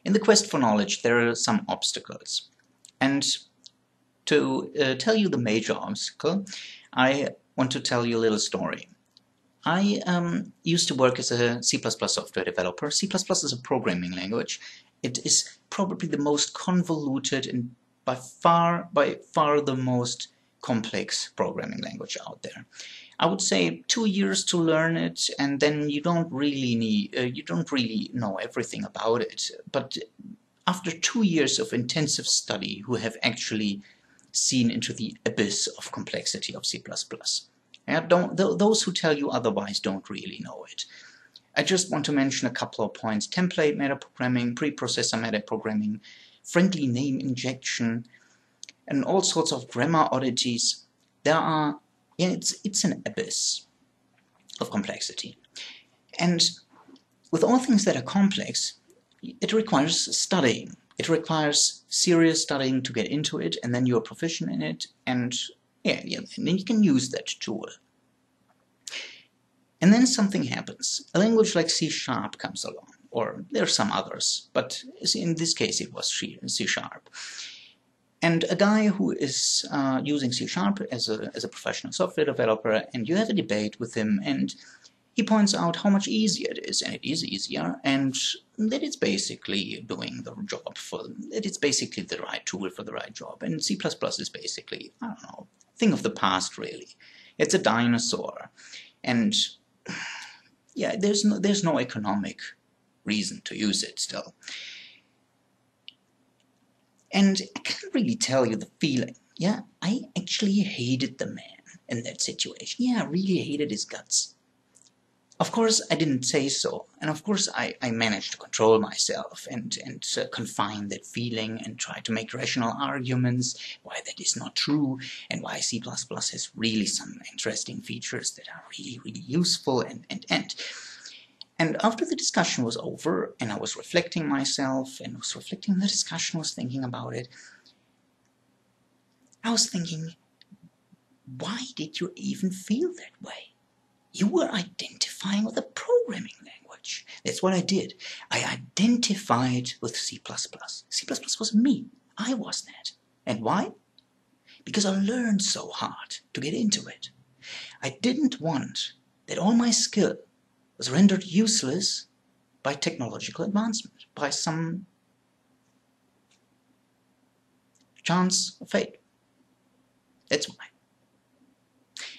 In the quest for knowledge, there are some obstacles. And to tell you the major obstacle, I want to tell you a little story. I used to work as a C++ software developer. C++ is a programming language. It is probably the most convoluted and by far the most complex programming language out there. I would say 2 years to learn it, and then you don't really know everything about it. But after 2 years of intensive study, who have actually seen into the abyss of complexity of C++. Those who tell you otherwise don't really know it. I just want to mention a couple of points: template metaprogramming, preprocessor metaprogramming, friendly name injection, and all sorts of grammar oddities. It's an abyss of complexity. And with all things that are complex, it requires studying. It requires serious studying to get into it, and then you're proficient in it, and and then you can use that tool. And then something happens. A language like C# comes along, or there are some others, but in this case it was C#. And a guy who is using C# as a professional software developer, and you have a debate with him, and he points out how much easier it is, and it is easier, and that it's basically doing the job that it's basically the right tool for the right job. And C++ is basically, I don't know, thing of the past, really. It's a dinosaur. And yeah, there's no economic reason to use it still. And I can't really tell you the feeling. Yeah, I actually hated the man in that situation. Yeah, I really hated his guts. Of course, I didn't say so, and of course I managed to control myself and confine that feeling and try to make rational arguments why that is not true and why C++ has really some interesting features that are really, really useful and after the discussion was over and I was reflecting myself and was reflecting on the discussion, was thinking about it, I was thinking, why did you even feel that way? You were identifying with a programming language. That's what I did. I identified with C++. C++ was me. I was that. And why? Because I learned so hard to get into it. I didn't want that all my skill was rendered useless by technological advancement, by some chance of fate. That's why.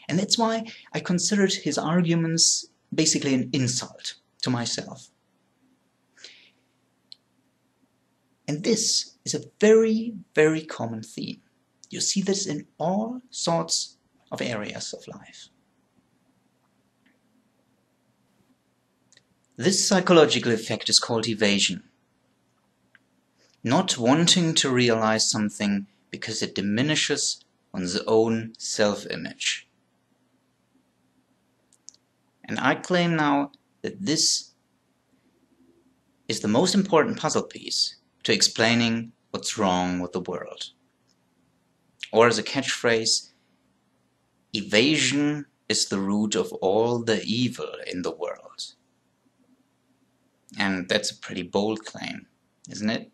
And that's why I considered his arguments basically an insult to myself. And this is a very, very common theme. You see this in all sorts of areas of life. This psychological effect is called evasion. Not wanting to realize something because it diminishes one's own self-image. And I claim now that this is the most important puzzle piece to explaining what's wrong with the world. Or as a catchphrase, evasion is the root of all the evil in the world. And that's a pretty bold claim, isn't it?